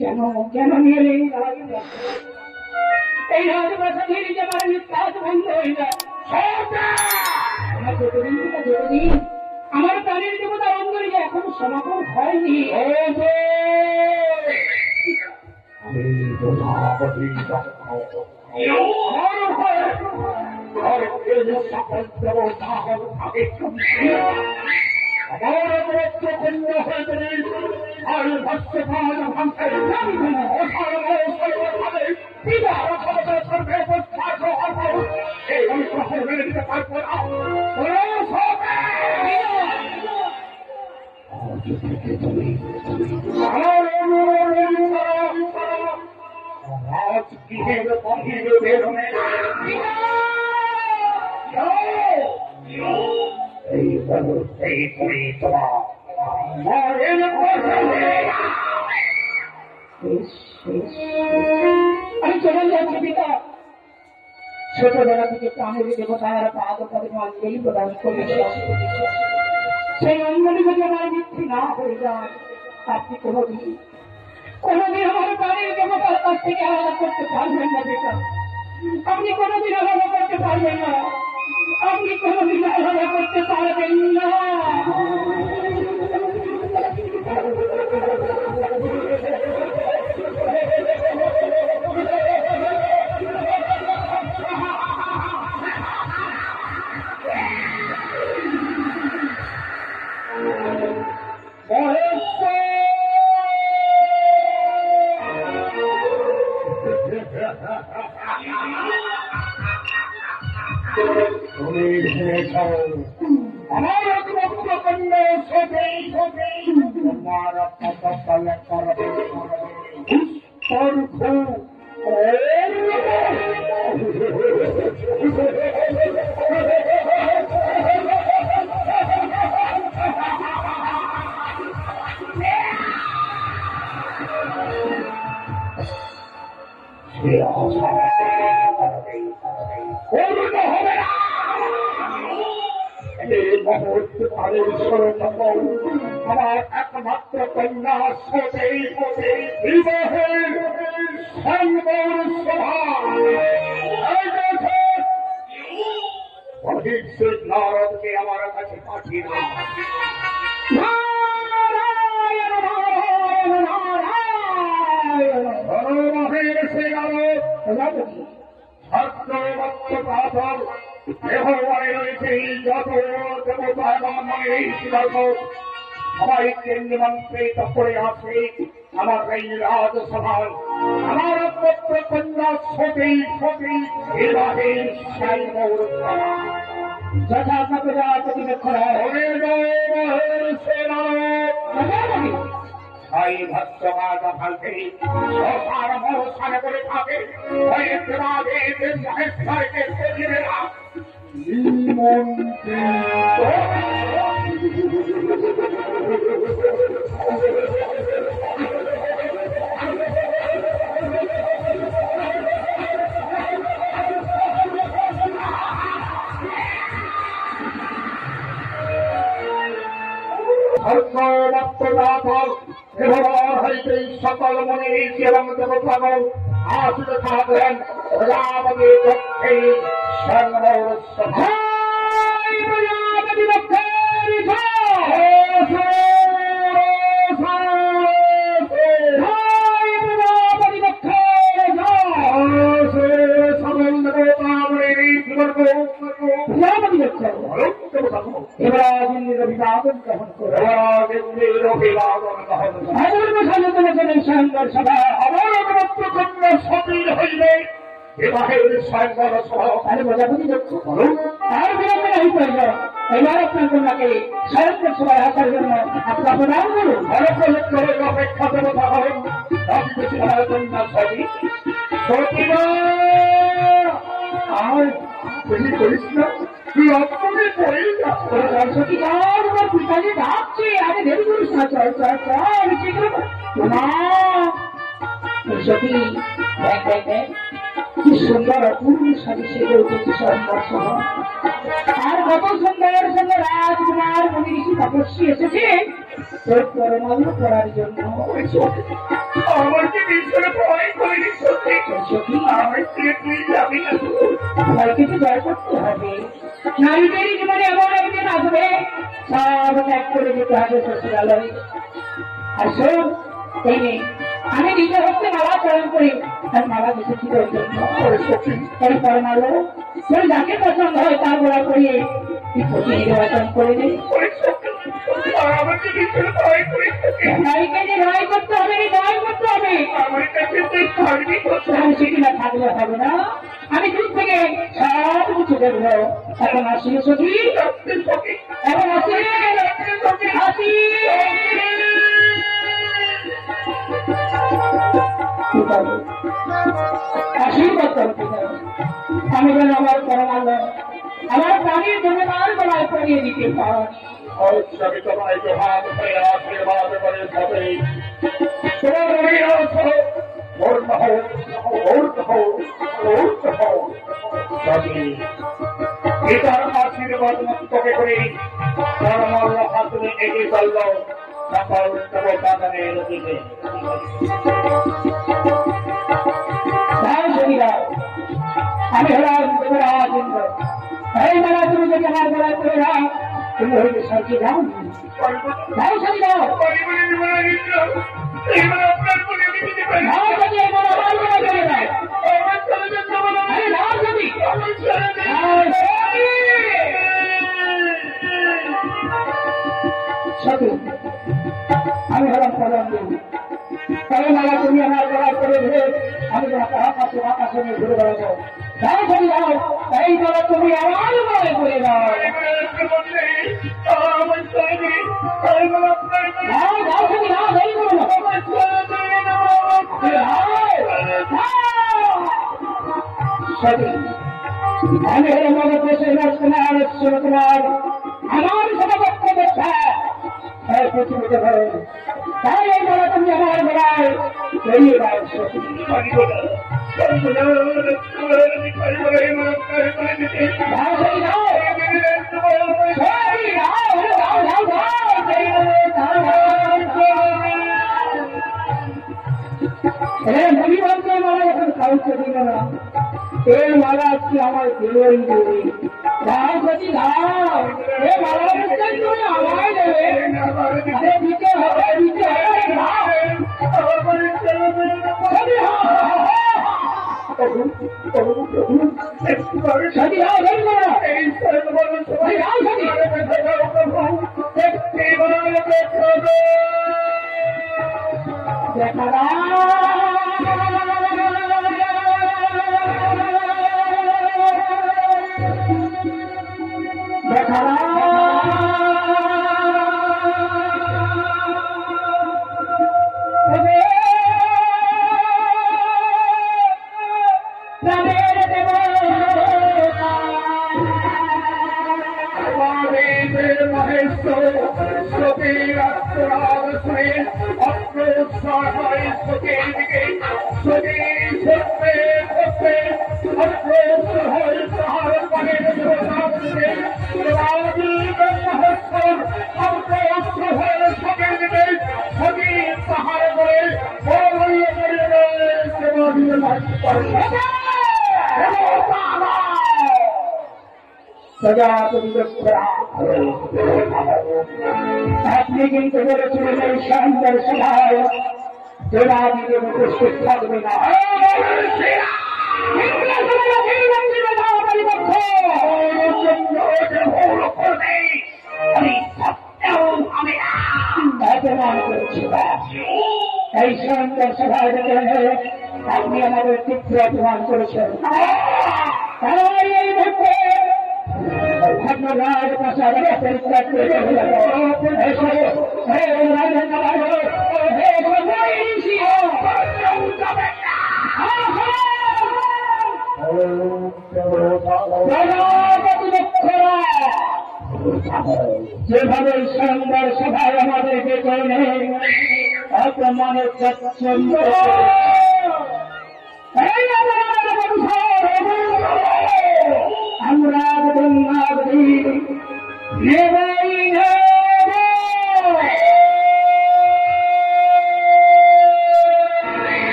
কেন কেন নিয়ে এই রাজবাসা ধীরে যাবার কাজ বন্ধ হয়ে যায়। আমার যতদিন আমার প্রাণের দেবতা অঙ্গনে যে এখন সমাপন হয়নি। আমি চলে যাচ্ছি পিতা। ছোটবেলা থেকে প্রাণের দেবতার পাদ পদে অঞ্জলি প্রদান করেছে, সেই অঞ্জলি যদি আমার মিথ্যে না হয়ে যায়, আপনি কোনদিন আমার প্রাণের দেবতার কাছ থেকে আলাদা করতে পারবেন না পিতা। আপনি কোনদিন আলাদা করতে পারবেন না, আপনি কোনদিন আলাদা করতে পারবেন না। আমার একমাত্র কন্যা আমার একমাত্র কন্যা বিবাহের নারদকে আমার কাছে পাঠিয়ে সবাইকে নিমন্ত্রিত করে আসে আমার এই রাজসভায়। আমার একমাত্র কন্যা সতী বিবাহের করে থাকে সকল মনে এবং দেবতাগণ আসিতে থাকলেন প্রজাপতি পক্ষে প্রজাপতি লক্ষ্য করুন আর বিলম্বে नहीं पड़ेगा। এবার আপনার কন্যাকে শরতের সভায় আসার জন্য আপনার প্রণাম করুন। অপেক্ষা দেবতা হবেন কন্যা সতী আর তুমি করিস না তুই অপনে পড়ে সতী আমার পিতাজি ডাকছে। আরে দেরি করিস না, চল চল চল শীঘ্র না সতী। দেখ দেখ দেখ কি সুন্দর অপূর্ব শাড়ি সেজে উঠেছে সন্ধ্যার সময়। আর কত সুন্দর সুন্দর রাজকুমার মুনি ঋষি তপস্বী এসেছে তোর পরমাল্য করার জন্য। আমার কি ভীষণ ভয় করিনি সত্যি, আমার ছেলে তুই যাবি না? ভয় কিছু জয় করতে হবে। নারীদের জীবনে এমন একদিন আসবে সব ত্যাগ করে যেতে হবে শ্বশুরালয়ে। আর শোন, এই নে, আমি নিজে হচ্ছে মালা চয়ন করি, আর মালা দেখেছি তোর জন্য। এই পরমাল্য তোর যাকে পছন্দ হয় তার গোড়া করিয়ে নির্বাচন করে নে। আমার কি ভীষণ ভয় করি, নারীকে যে ভয় করতে হবে, ভয় করতে হবে। আমার কাছে তুই থাকবি আমি সেটি না থাকলে হবে না, আমি দূর থেকে সব কিছু দেখবো। এখন আসি সখী, এখন আসি আসি। আশীর্বাদ করতে আমি যেন আমার পরমাল্য আমার প্রাণীর জমিদার গলায় পরিয়ে দিতে পারি। আমি তোমায় জোহার করে আশীর্বাদ করে যাবে। পিতার আশীর্বাদ মুক্তকে করে পরমাল্য হাতুড়ে এগিয়ে চলল সকল দেবতাদের দিকে। আমি হলাম দেবরাজ ইন্দ্র। এই মেলা তুমি যদি আমার গলায় করে যাও, তুমি হইলে সরকি যাও যাও সরি যাও আমি হলাম প্রধান দেবী। তবে মালা তুমি আমার গলায় করে ধরে আমি আকাশে আকাশে নিয়ে ঘুরে বেড়াবো। যাও সরি যাও, এই মালা তুমি আমার গলায় করে দাও। আমি হলাম আমার দেশের রাজকুমার কুমার, আমার সভাপক্ষ দেখা পৃথিবীতে ধরে। তাই এই বলা তুমি আমার বেড়ায় বেরিয়ে দাও। মালা এখন কাউকে দিল না, এই মালা আজকে আমার দিলই দেবে। দাও যদি দাও, এ মালা তুমি আমায় দেবে। দিতে হবে, দিতে হবে। আপনি কিন্তু বলেছিলেন এই শান্তের সভায় জেলাদিদের উপস্থিত থাকবে না। এই শান্তের সভায় আপনি আমাদের তীব্র অপমান করেছেন। এই মুহূর্তে রাজ প্রসাদ পরিত্যাগ করে যেভাবে সুন্দর সভায় আমাদেরকে চলে অপমানের প্রচ্ছন্দ আমরা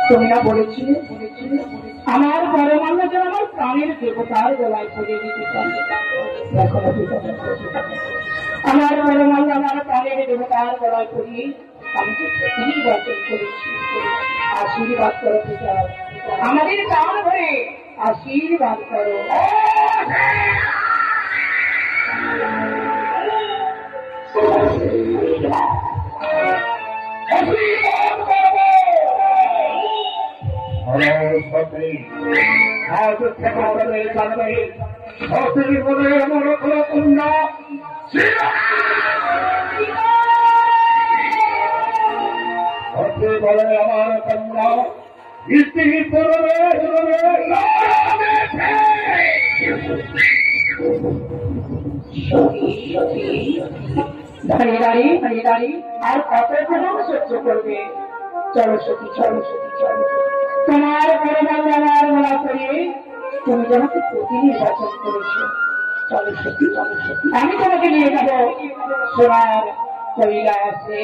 তুমি না বলেছিলে আমার পরে মান্য যেন আমার প্রাণের দেবতার গলায় পরিয়ে দিতে পারে। আমার পরে মান্য আমার প্রাণের দেবতার গলায় পরিয়ে আমি তো নির্বাচন করেছি। আশীর্বাদ করো পিতা, আমাদের প্রাণ ভরে আশীর্বাদ করো। বলে আমার কন্যা স্ত্রী করবে দাঁড়িয়ে দাঁড়িয়ে দাঁড়িয়ে দাঁড়িয়ে আর কত সহ্য করবে? চলো সখী, চলো সখী, চলো। তোমার পরমাল আমার গলা করিয়ে তুমি তোমাকে প্রতি নির্বাচন করেছো। চলো সখী, চলো সখী, আমি তোমাকে নিয়ে যাবো সোনার কৈলাসে।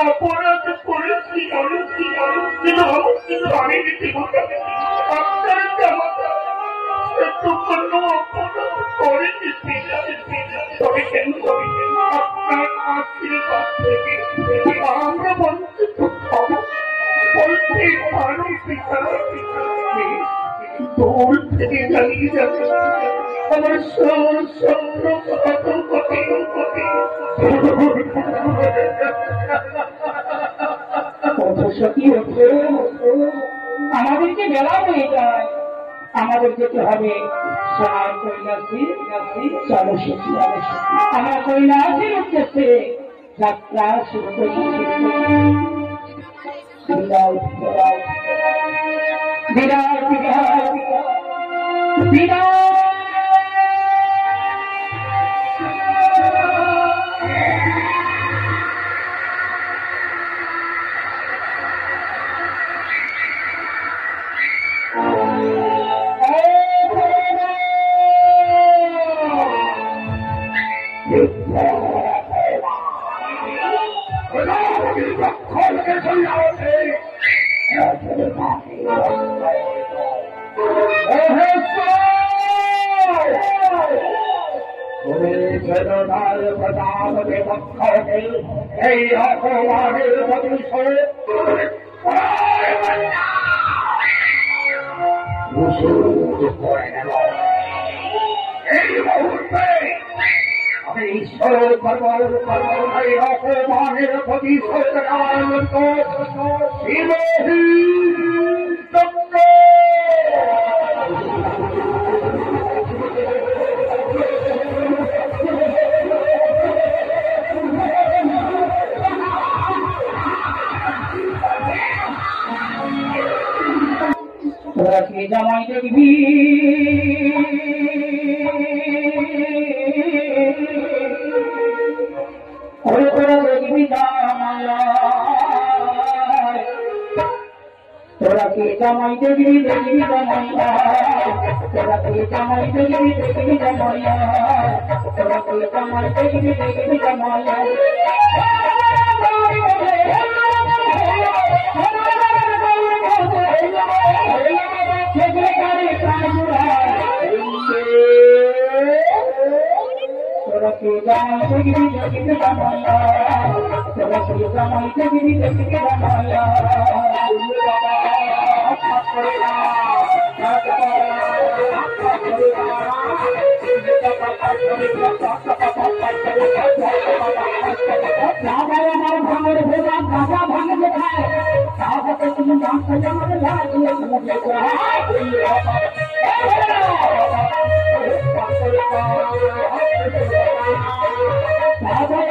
অপরাধ করেছি কিন্তু আমি আপনার জামাতা একটু কোনো অপরাধ করেছি। তবে কেন আপনার আশীর্বাদ থেকে আমরা বঞ্চিত হব বলতে পারো পিতা। দূর থেকে জানিয়ে যাবে আমার আমাদেরকে বেলা হয়ে যায়, আমাদের যেতে হবে সোনার কৈলাসে। চলো সখী, আমার কৈলাসের উদ্দেশ্যে যাত্রা শুরু করি। বিদায় বিদায় বিদায় বিদায় বিদায়। এই অপমানের প্রতিশোধ এই মুহূর্তে আমি ঈশ্বরের এই অপমানের প্রতিশোধ নেওয়ার মতো জামাই দেখবি তোরা দেখবি তোরা কে জামাই দেখবি দেখবি জামাইয়া, তোরা কে জামাই দেখবি দেখবি জামাইয়া, তোরা কে জামাই দেখবি দেখবি জামাইয়া। তোরা কে জামাই দেখবি দেখবি জামাইয়া, তোরা কে জামাই দেখবি দেখবি জামাইয়া। আমার ভাঙের ভোজা গাঁজা ভাঙে দেখায় তাহলে তুমি জানতে আমাদের লাগিয়ে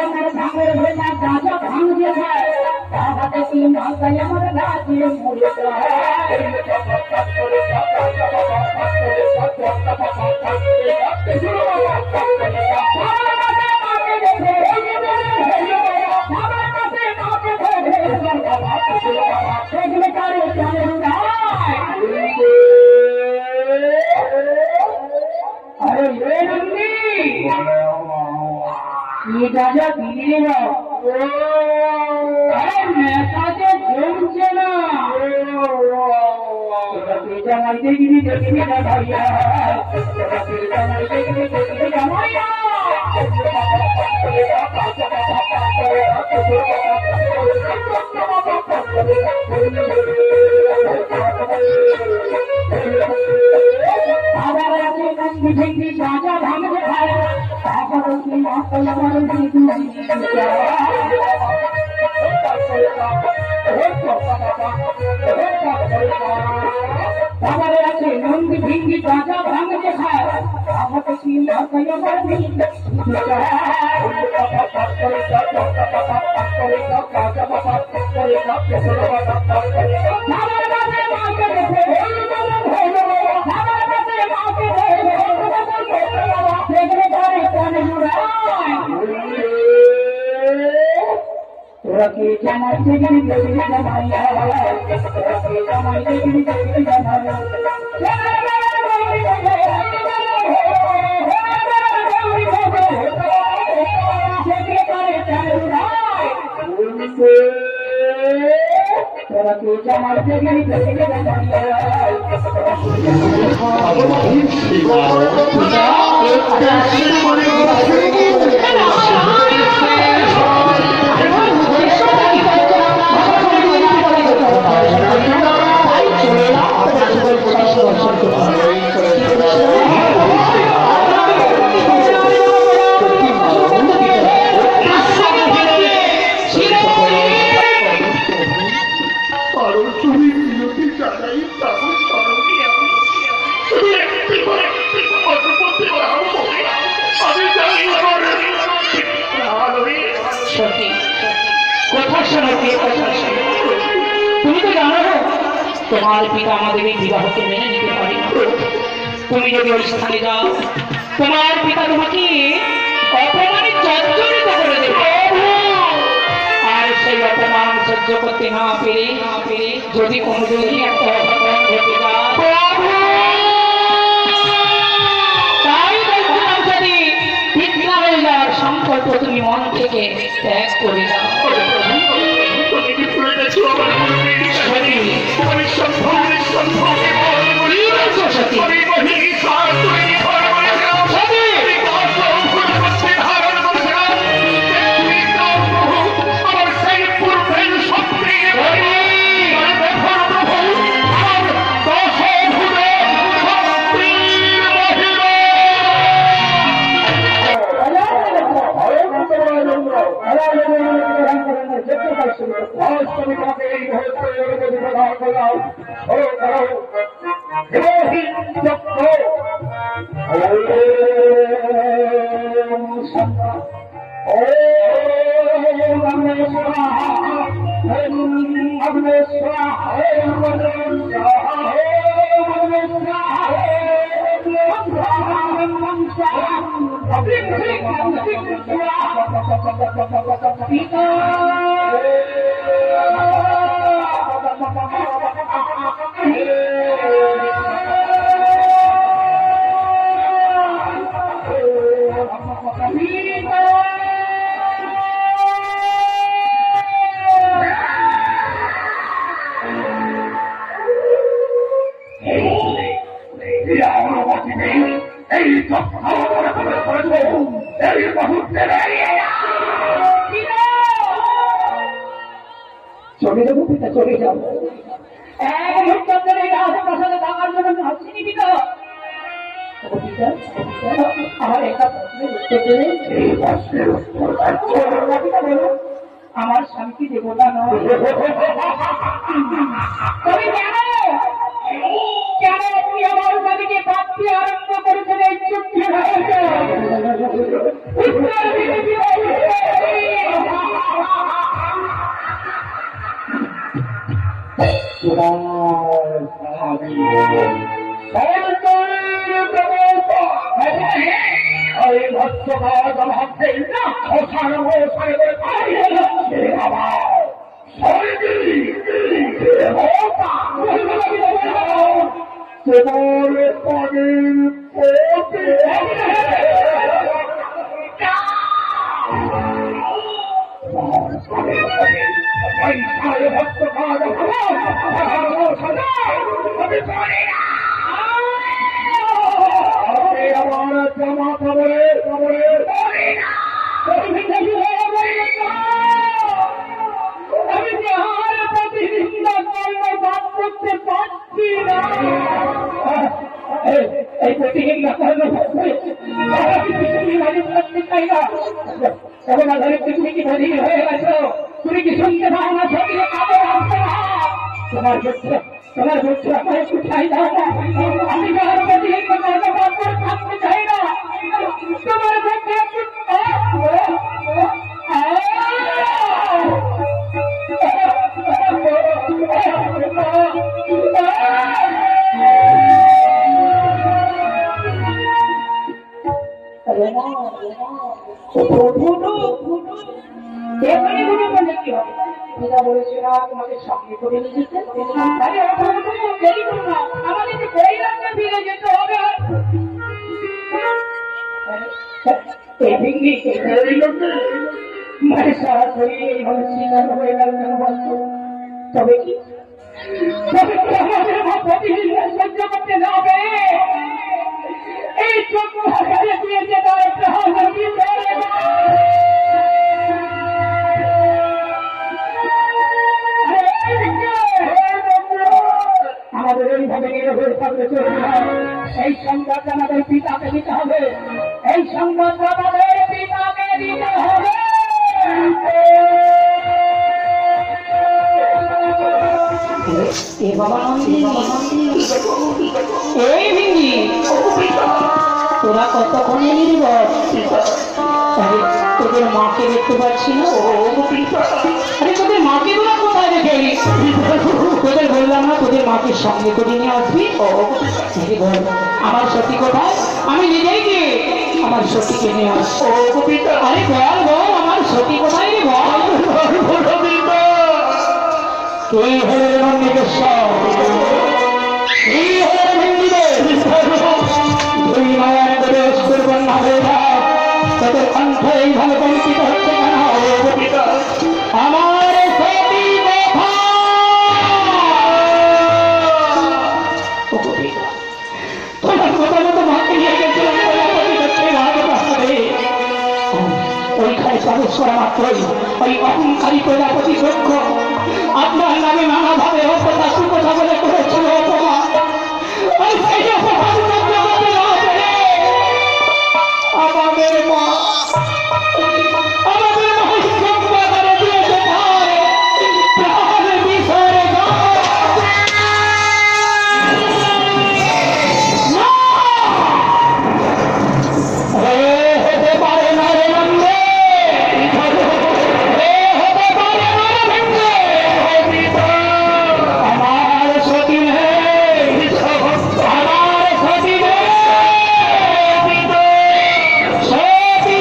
আমার ভাঙের ভোজা গাঁজা ভাঙ দেখায় তাহলে তুমি জানতে আমাদের লাগিয়ে রাজা দিলে নেতাকে জমছে না জামাই দেখবি দেখবি না ভাইয়া জামাই দেখবি দেখবি জামাইয়া আবার আছে নন্দী ভেঙ্গি গাঁজা ভাঙবে খায় আমাদের আছে নন্দী ভিঙ্গি গাঁজা ভাঙতে খায় আমাকে কি তোরা কি জামাই দেখবি দেখবি জামাইয়া তোরা কি জামাই দেখবি দেখবি জামাইয়া তোরা কি জামাই দেখবি দেখবি তুমি তো জানো তোমার পিতা আমাদের এই বিবাহকে মেনে নিতে পারে না। তুমি যদি ওই স্থানে যাও তোমার পিতা তোমাকে অপমানিত জর্জরিত করে দেবে আর সেই অপমান সহ্য করতে না পেরে যদি কোনোদিনই একটা অঘটন ঘটে যায় তাই বলছিলাম যদি বিঘ্না হয়ে যাওয়ার সংকল্প তুমি মন থেকে ত্যাগ করে দাও। চলে যাবো পিতা চলে যাবো এক মুহূর্ত ধরে রাজপ্রাসাদে থাকার জন্য আসিনি পিতা আমার একটা প্রশ্নের উত্তর দেবে এই প্রশ্নের উত্তর আমার স্বামীকে দেবতা নয় তবে কেন কেন আপনি আমার স্বামীকে পাঠতে আরম্ভ করেছেন এই চুক্তি তোমার স্বামী তোমার পানির পথে আমার জামা কাপড়ে আমি যাহার প্রতিনিন্দা করলে বাদ করতে পারছি না। এই প্রতিনিন্দা করলে করতে চাই না। তখন আধারে তুমি কি ধনী হয়ে গেছো? তুমি কি শুনতে পাও না? শরীরে কাপড় আসছে না। তোমার বুদ্ধি আমার একটু চাই না। আমি যাহার প্রতিনিন্দা করলে বাদ করে থাকতে চাই না। তোমার বুদ্ধি একটু তোমাকে সঙ্গে করে নিয়ে যেতে আমাদেরকে পরিবারকে ফিরে যেতে হবে। মানে সারা শরীর এইভাবে শিকার হয়ে গেল কেন বলতো? তবে কি আমাদের প্রতিহিংসা সহ্য করতে না হবে? এই চোখ দিয়ে যেতে আমাদের এইভাবে নিরভর থাকলে চলবে না। এই সংবাদ আমাদের পিতাকে দিতে হবে। এই সংবাদ আমাদের পিতাকে দিতে হবে। এই ভিঙ্গি তোরা কতক্ষণ এলি বল? তোদের মাকে দেখতে পাচ্ছি না। আরে তোদের মাকে তোরা কোথায় রেখে এলি? তোদের বললাম না তোদের মাকে সঙ্গে করে নিয়ে আসবি? বল আমার সতী কোথায়? আমি নিজেই গিয়ে আমার সতীকে নিয়ে আসবো। আরে বল বল আমার সতী কোথায় রে বল? তুই হলে মন্দিরেশ্বর, তুই হলে ভিঙ্গিদের দুই মায়ের প্রবেশ করবেন না হয়ে যায়। তোদের কণ্ঠ এইভাবে কম্পিত হচ্ছে কেন? আমার সতী তোমার কথা মতো মাকে নিয়ে গেছিলাম ওইখানে প্রবেশ করা মাত্রই ওই অহংকারী প্রজাপতি চক্ষ আপনার নামে নানাভাবে অপতা সুকথা বলে করেছিল অপমান। আমাদের মা সতী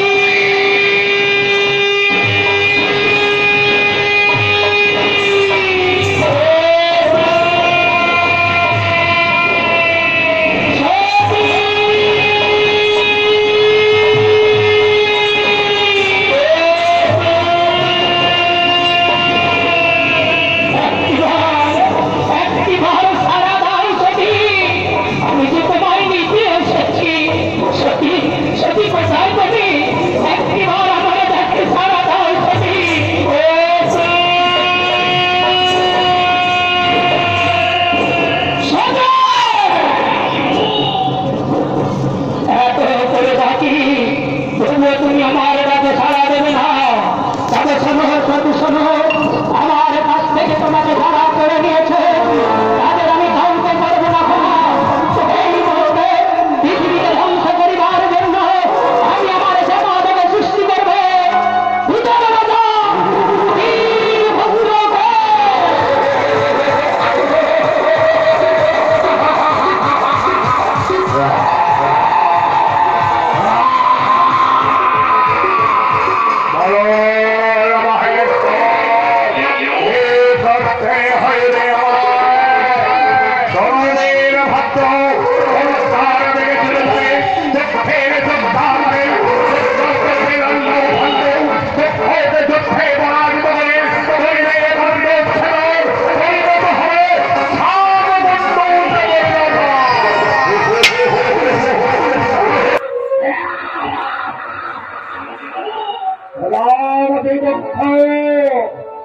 আমাদের দক্ষ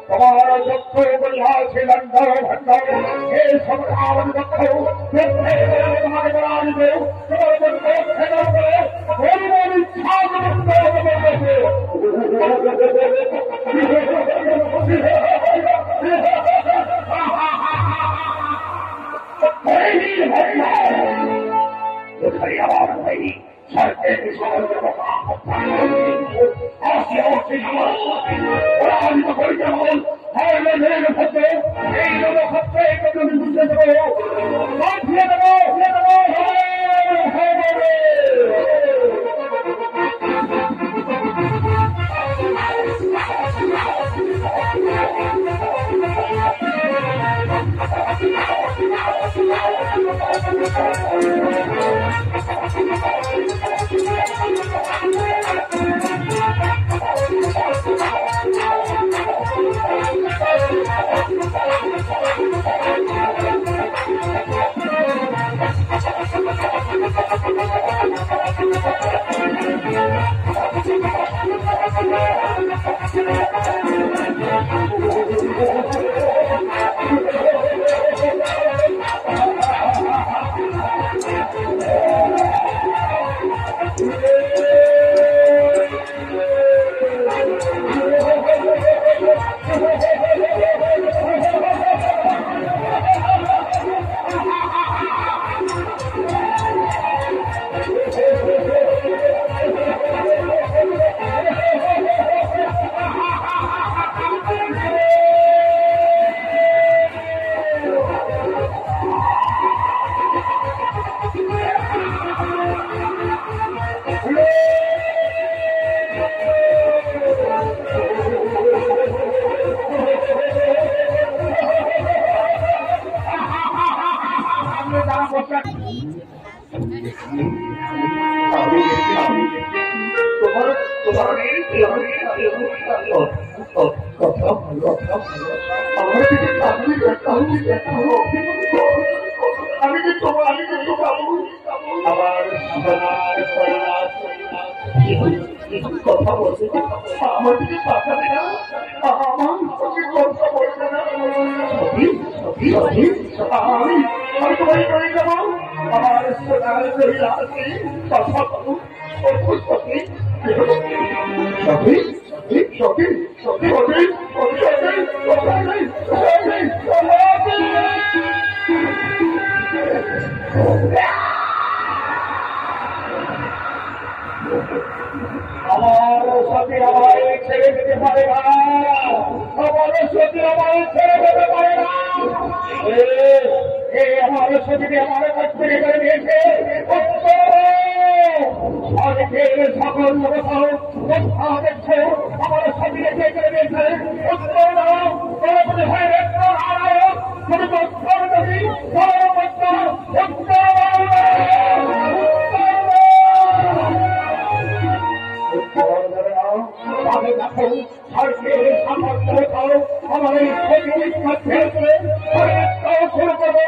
তোমার দক্ষ বলিয়াছে লন্ডন ভণ্ডন হে সম্রাট দক্ষ তোমাকে বলা দিবে তোমার দক্ষ খেলা করে গরিবের ইচ্ছা আমার ভাই সরকারের সমস্ত কথা বলছে আমার দিকে তাকাবে না আমার সঙ্গে কথা বলবে না আমি তোমায় করে যাবো আমার সোনার জয়ীরা আছে কথা বলুন সখী সখী সখী সখী সখী আমার সাথে আমায় ছেড়ে যেতে পারে না আমার সাথে আমায় ছেড়ে যেতে পারে না আমার সাথে আমার কাছ থেকে করে দিয়েছে অনেকের সকল কথা দেখছে আমার সাথে রেখে করে দিয়েছে আমার এই শুরু করবো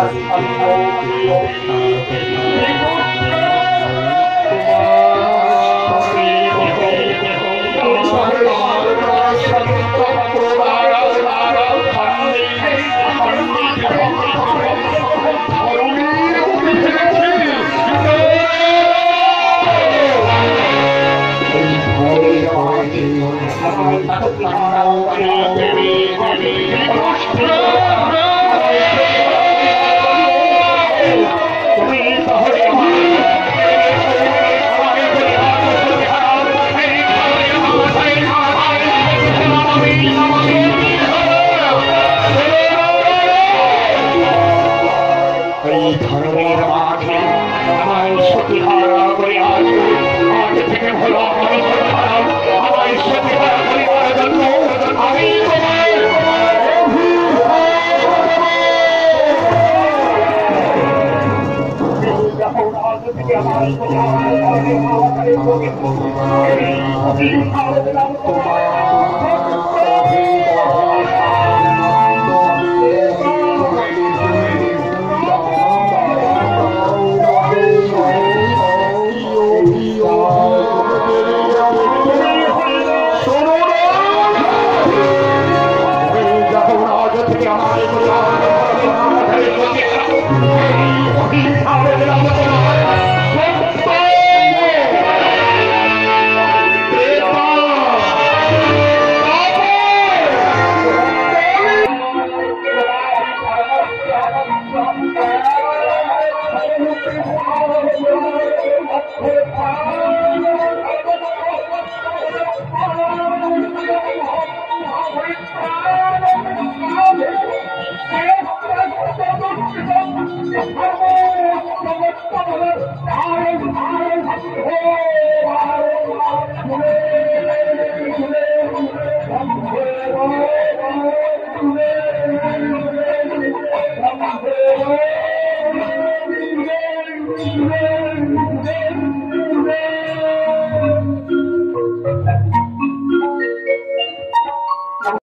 Oh,